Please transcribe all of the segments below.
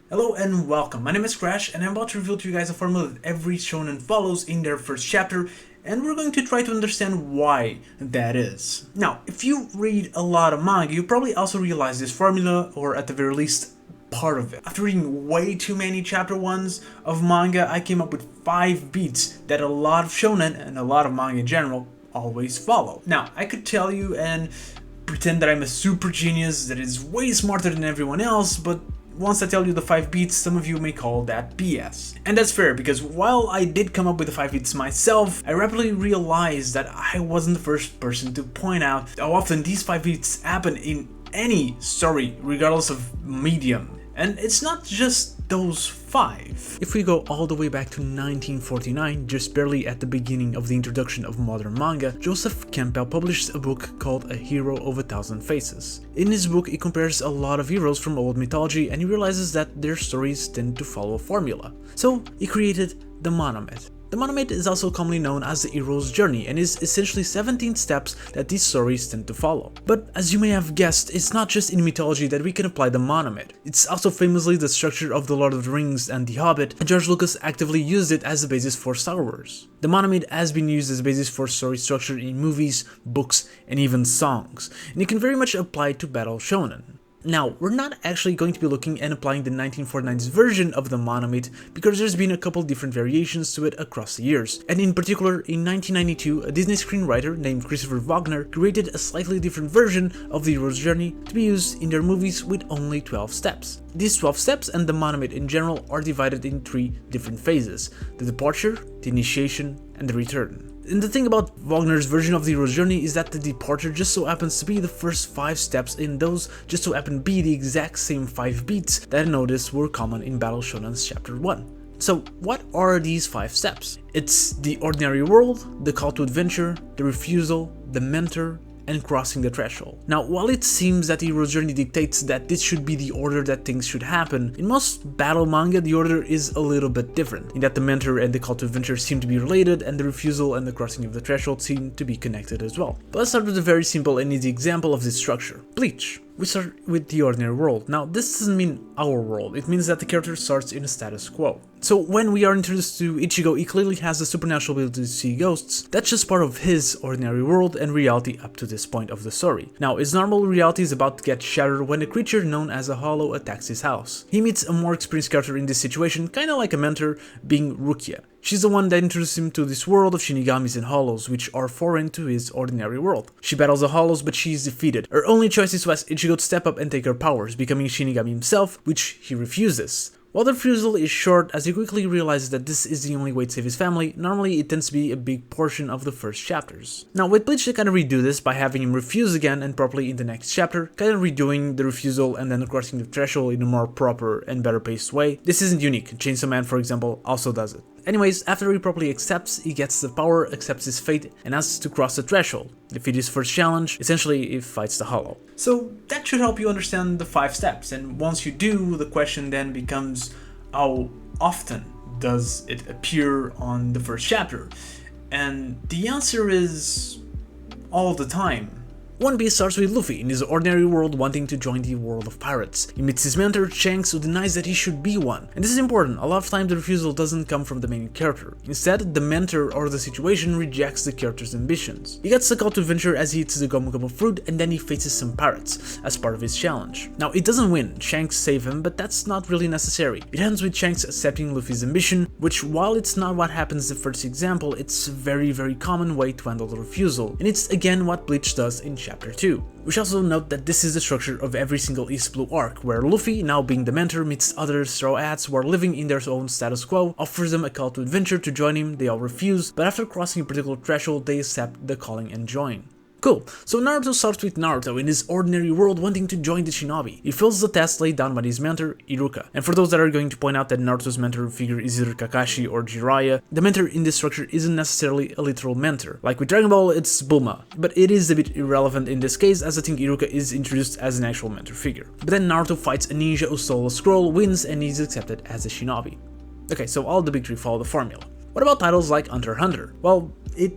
Hello and welcome, my name is Crash and I'm about to reveal to you guys a formula that every shonen follows in their first chapter, and we're going to try to understand why that is. Now, if you read a lot of manga, you probably also realize this formula, or at the very least, part of it. After reading way too many chapter 1s of manga, I came up with 5 beats that a lot of shonen, and a lot of manga in general, always follow. Now, I could tell you and pretend that I'm a super genius that is way smarter than everyone else, but once I tell you the 5 beats, some of you may call that BS. And that's fair, because while I did come up with the 5 beats myself, I rapidly realized that I wasn't the first person to point out how often these 5 beats happen in any story, regardless of medium. And it's not just those 5. If we go all the way back to 1949, just barely at the beginning of the introduction of modern manga, Joseph Campbell published a book called A Hero of a Thousand Faces. In his book, he compares a lot of heroes from old mythology, and he realizes that their stories tend to follow a formula. So he created the Monomat. The Monomat is also commonly known as the hero's journey and is essentially 17 steps that these stories tend to follow. But as you may have guessed, it's not just in mythology that we can apply the Monomat. It's also famously the structure of The Lord of the Rings and The Hobbit, and George Lucas actively used it as the basis for Star Wars. The Monomat has been used as a basis for story structure in movies, books, and even songs, and it can very much apply to battle shonen. Now, we're not actually going to be looking and applying the 1949's version of the Monomat because there's been a couple different variations to it across the years, and in particular, in 1992, a Disney screenwriter named Christopher Wagner created a slightly different version of the hero's journey to be used in their movies with only 12 steps. These 12 steps and the Monomat in general are divided in 3 different phases: the departure, the initiation, and the return. And the thing about Wagner's version of the hero's journey is that the departure just so happens to be the first 5 steps, and those just so happen to be the exact same 5 beats that I noticed were common in Battle Shonen's chapter 1. So what are these 5 steps? It's the ordinary world, the call to adventure, the refusal, the mentor, and crossing the threshold. Now, while it seems that the hero's journey dictates that this should be the order that things should happen, in most battle manga the order is a little bit different, in that the mentor and the call to adventure seem to be related, and the refusal and the crossing of the threshold seem to be connected as well. But let's start with a very simple and easy example of this structure: Bleach. We start with the ordinary world. Now, this doesn't mean our world, it means that the character starts in a status quo. So when we are introduced to Ichigo, he clearly has the supernatural ability to see ghosts. That's just part of his ordinary world and reality up to this point of the story. Now, his normal reality is about to get shattered when a creature known as a hollow attacks his house. He meets a more experienced character in this situation, kinda like a mentor, being Rukia. She's the one that introduced him to this world of shinigamis and hollows, which are foreign to his ordinary world. She battles the hollows, but she is defeated. Her only choice is to ask Ichigo to step up and take her powers, becoming a shinigami himself, which he refuses. While the refusal is short, as he quickly realizes that this is the only way to save his family, normally it tends to be a big portion of the first chapters. Now with Bleach they kind of redo this by having him refuse again and properly in the next chapter, kind of redoing the refusal and then crossing the threshold in a more proper and better paced way. This isn't unique, Chainsaw Man for example also does it. Anyways, after he properly accepts, he gets the power, accepts his fate, and asks to cross the threshold. Defeat his first challenge, essentially he fights the hollow. So that should help you understand the 5 steps, and once you do, the question then becomes how often does it appear on the first chapter? And the answer is all the time. One Piece starts with Luffy in his ordinary world wanting to join the world of pirates. He meets his mentor, Shanks, who denies that he should be one. And this is important, a lot of times the refusal doesn't come from the main character. Instead, the mentor or the situation rejects the character's ambitions. He gets the call to adventure as he eats the Gomu Gomu fruit, and then he faces some pirates as part of his challenge. Now, it doesn't win, Shanks save him, but that's not really necessary. It ends with Shanks accepting Luffy's ambition, which while it's not what happens in the first example, it's a very common way to handle the refusal. And it's again what Bleach does in Chapter 2. We should also note that this is the structure of every single East Blue arc, where Luffy, now being the mentor, meets other Straw Hats who are living in their own status quo, offers them a call to adventure to join him, they all refuse, but after crossing a particular threshold they accept the calling and join. Cool, so Naruto starts with Naruto in his ordinary world wanting to join the shinobi. He fails the test laid down by his mentor, Iruka. And for those that are going to point out that Naruto's mentor figure is either Kakashi or Jiraiya, the mentor in this structure isn't necessarily a literal mentor. Like with Dragon Ball, it's Bulma, but it is a bit irrelevant in this case as I think Iruka is introduced as an actual mentor figure. But then Naruto fights a ninja who stole a scroll, wins, and is accepted as a shinobi. Okay, so all the big 3 follow the formula. What about titles like Hunter x Hunter? Well, it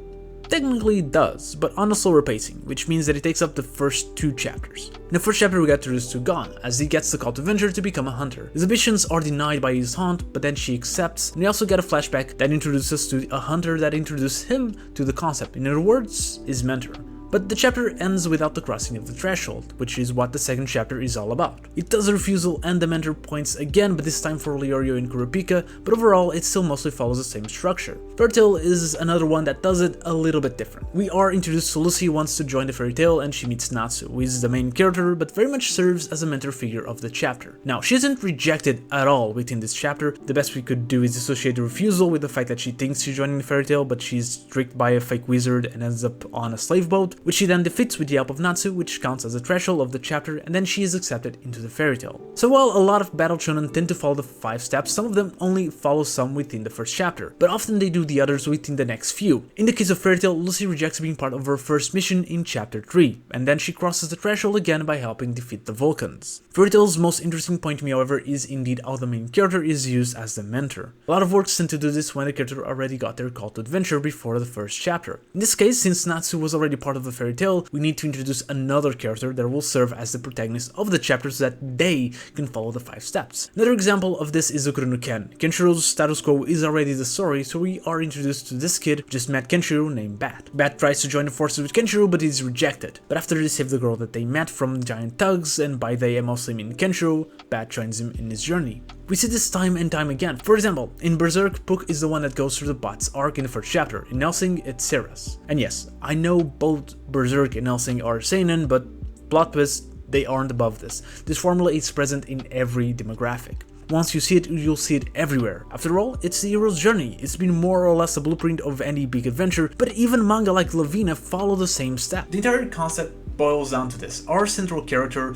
technically it does, but on a slower pacing, which means that it takes up the first 2 chapters. In the first chapter we get introduced to Gon, as he gets the call to venture to become a hunter. His ambitions are denied by his aunt, but then she accepts, and we also get a flashback that introduces us to a hunter that introduced him to the concept, in other words, his mentor. But the chapter ends without the crossing of the threshold, which is what the second chapter is all about. It does a refusal and the mentor points again, but this time for Leorio and Kurapika, but overall it still mostly follows the same structure. Fairy Tail is another one that does it a little bit different. We are introduced to Lucy who wants to join the Fairy Tail and she meets Natsu, who is the main character but very much serves as a mentor figure of the chapter. Now, she isn't rejected at all within this chapter. The best we could do is associate the refusal with the fact that she thinks she's joining the Fairy Tail, but she's tricked by a fake wizard and ends up on a slave boat, which she then defeats with the help of Natsu, which counts as a threshold of the chapter, and then she is accepted into the Fairy Tail. So while a lot of battle shonen tend to follow the 5 steps, some of them only follow some within the first chapter, but often they do the others within the next few. In the case of Fairy Tail, Lucy rejects being part of her first mission in chapter 3, and then she crosses the threshold again by helping defeat the Vulcans. Fairy Tail's most interesting point to me, however, is indeed how the main character is used as the mentor. A lot of works tend to do this when the character already got their call to adventure before the first chapter. In this case, since Natsu was already part of the Fairy Tail, we need to introduce another character that will serve as the protagonist of the chapter so that they can follow the 5 steps. Another example of this is Ukuro no Ken. Kenshiro's status quo is already the story, so we are introduced to this kid who just met Kenshiro named Bat. Bat tries to join the forces with Kenshiro but is rejected. But after they save the girl that they met from giant thugs, and by they I mostly mean Kenshiro, Bat joins him in his journey. We see this time and time again. For example, in Berserk, Puck is the one that goes through the Bat's arc in the first chapter. In Hellsing, it's Ceres. And yes, I know both Berserk and Hellsing are seinen, but plot twist, they aren't above this. This formula is present in every demographic. Once you see it, you'll see it everywhere. After all, it's the hero's journey. It's been more or less a blueprint of any big adventure, but even manga like Lavina follow the same step. The entire concept boils down to this. Our central character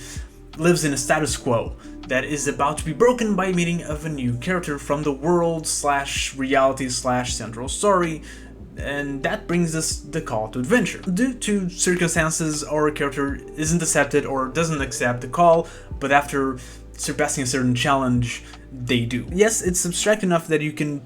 lives in a status quo that is about to be broken by meeting of a new character from the world / reality / central story, and that brings us the call to adventure. Due to circumstances, our character isn't accepted or doesn't accept the call, but after surpassing a certain challenge, they do. Yes, it's abstract enough that you can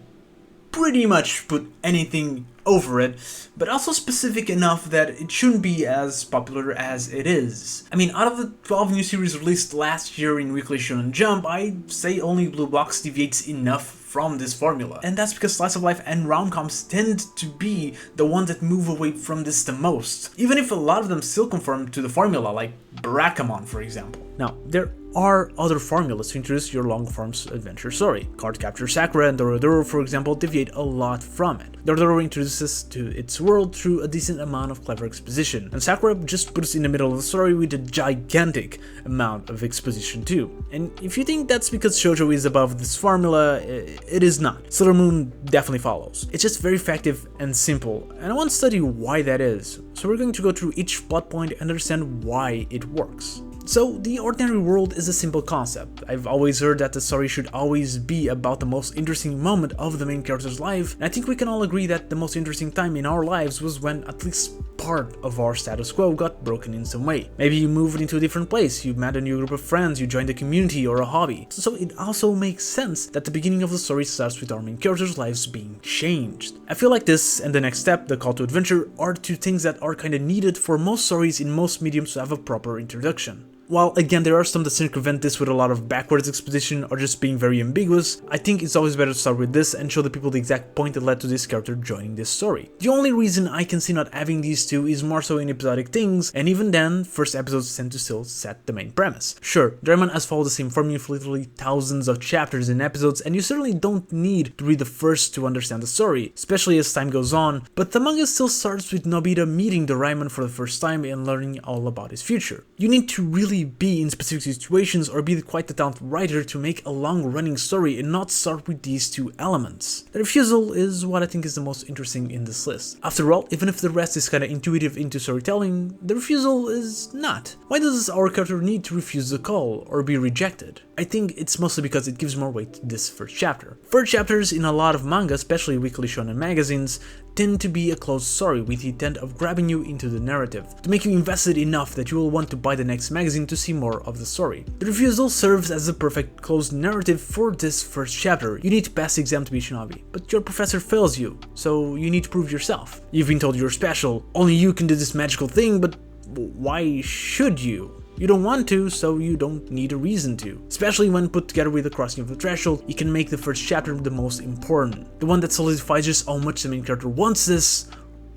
pretty much put anything over it, but also specific enough that it shouldn't be as popular as it is. I mean, out of the 12 new series released last year in Weekly Shonen Jump, I'd say only Blue Box deviates enough from this formula. And that's because slice of life and rom-coms tend to be the ones that move away from this the most, even if a lot of them still conform to the formula, like Barakamon for example. Now, there are other formulas to introduce your long-form adventure story. Card Capture Sakura and Dorodoro, for example, deviate a lot from it. Dorodoro introduces to its world through a decent amount of clever exposition, and Sakura just puts us in the middle of the story with a gigantic amount of exposition too. And if you think that's because shoujo is above this formula, it is not. Sailor Moon definitely follows. It's just very effective and simple, and I want to study why that is. So we're going to go through each plot point and understand why it works. So, the ordinary world is a simple concept. I've always heard that the story should always be about the most interesting moment of the main character's life, and I think we can all agree that the most interesting time in our lives was when at least part of our status quo got broken in some way. Maybe you moved into a different place, you met a new group of friends, you joined a community or a hobby. So it also makes sense that the beginning of the story starts with our main character's lives being changed. I feel like this and the next step, the call to adventure, are two things that are kinda needed for most stories in most mediums to have a proper introduction. While again there are some that circumvent this with a lot of backwards exposition or just being very ambiguous, I think it's always better to start with this and show the people the exact point that led to this character joining this story. The only reason I can see not having these two is more so in episodic things, and even then, first episodes tend to still set the main premise. Sure, Doraemon has followed the same formula for literally thousands of chapters and episodes, and you certainly don't need to read the first to understand the story, especially as time goes on, but the manga still starts with Nobita meeting Doraemon for the first time and learning all about his future. You need to really be in specific situations or be quite the talented writer to make a long-running story and not start with these two elements. The refusal is what I think is the most interesting in this list. After all, even if the rest is kinda intuitive into storytelling, the refusal is not. Why does our character need to refuse the call or be rejected? I think it's mostly because it gives more weight to this first chapter. First chapters in a lot of manga, especially weekly shonen magazines, tend to be a closed story with the intent of grabbing you into the narrative, to make you invested enough that you will want to buy the next magazine to see more of the story. The refusal serves as the perfect closed narrative for this first chapter. You need to pass the exam to be Shinobi, but your professor fails you, so you need to prove yourself. You've been told you're special, only you can do this magical thing, but why should you? You don't want to, so you don't need a reason to. Especially when put together with the crossing of the threshold, you can make the first chapter the most important. The one that solidifies just how much the main character wants this,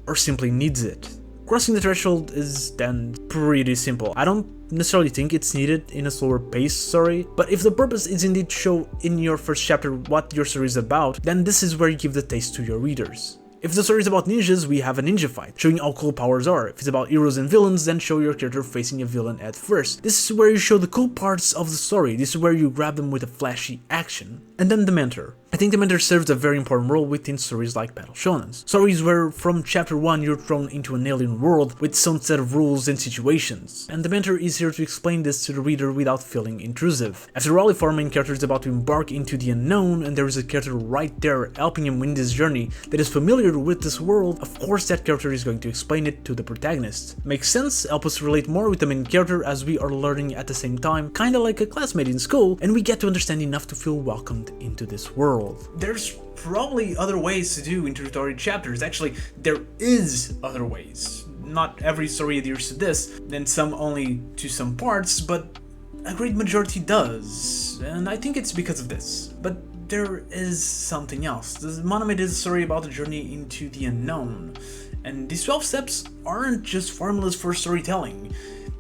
or simply needs it. Crossing the threshold is then pretty simple. I don't necessarily think it's needed in a slower paced story, but if the purpose is indeed to show in your first chapter what your story is about, then this is where you give the taste to your readers. If the story is about ninjas, we have a ninja fight, showing how cool powers are. If it's about heroes and villains, then show your character facing a villain at first. This is where you show the cool parts of the story. This is where you grab them with a flashy action. And then the mentor. I think the mentor serves a very important role within stories like Battle Shonens. Stories where from chapter 1 you're thrown into an alien world with some set of rules and situations. And the mentor is here to explain this to the reader without feeling intrusive. After all, if our main character is about to embark into the unknown and there is a character right there helping him win this journey that is familiar with this world, of course that character is going to explain it to the protagonist. Makes sense, help us relate more with the main character as we are learning at the same time, kinda like a classmate in school, and we get to understand enough to feel welcomed into this world. There's probably other ways to do introductory chapters. Actually, there is other ways. Not every story adheres to this, and some only to some parts, but a great majority does, and I think it's because of this. But there is something else. The Monomat is a story about the journey into the unknown, and these 12 steps aren't just formulas for storytelling.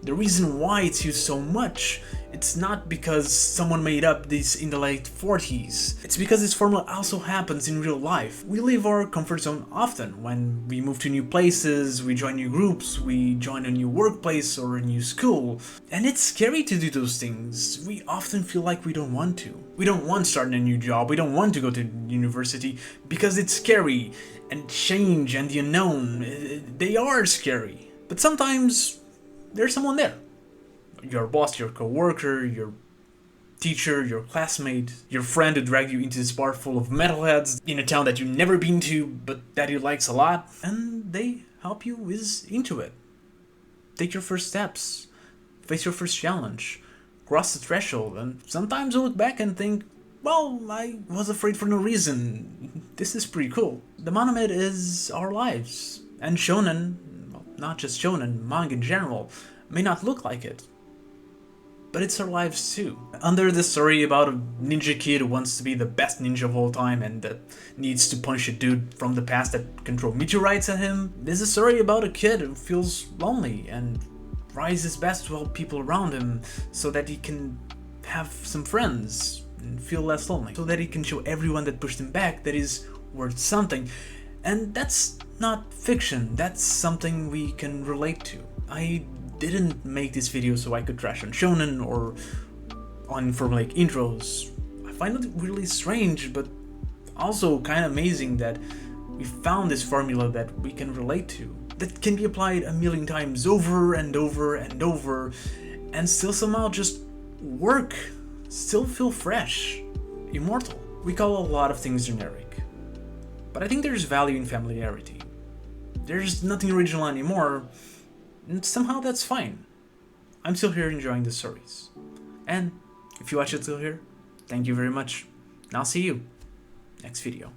The reason why it's used so much, it's not because someone made up this in the late 40s. It's because this formula also happens in real life. We leave our comfort zone often. When we move to new places, we join new groups, we join a new workplace or a new school. And it's scary to do those things. We often feel like we don't want to. We don't want to start a new job, we don't want to go to university because it's scary. And change and the unknown, they are scary. But sometimes there's someone there. Your boss, your coworker, your teacher, your classmate, your friend who dragged you into this bar full of metalheads in a town that you've never been to but that he likes a lot, and they help you ease into it. Take your first steps, face your first challenge, cross the threshold, and sometimes you look back and think, well, I was afraid for no reason. This is pretty cool. The Monomat is our lives, and shonen, well, not just shonen, manga in general, may not look like it. But it's our lives too. Under the story about a ninja kid who wants to be the best ninja of all time and that needs to punch a dude from the past that can throw meteorites at him, there's a story about a kid who feels lonely and tries his best to help people around him so that he can have some friends and feel less lonely. So that he can show everyone that pushed him back that he's worth something. And that's not fiction, that's something we can relate to. I didn't make this video so I could trash on shonen or on formulaic intros. I find it really strange, but also kind of amazing that we found this formula that we can relate to, that can be applied a million times over and over and over, and still somehow just work, still feel fresh, immortal. We call a lot of things generic, but I think there's value in familiarity. There's nothing original anymore, and somehow that's fine. I'm still here enjoying the stories. And if you watch it till here, thank you very much. And I'll see you next video.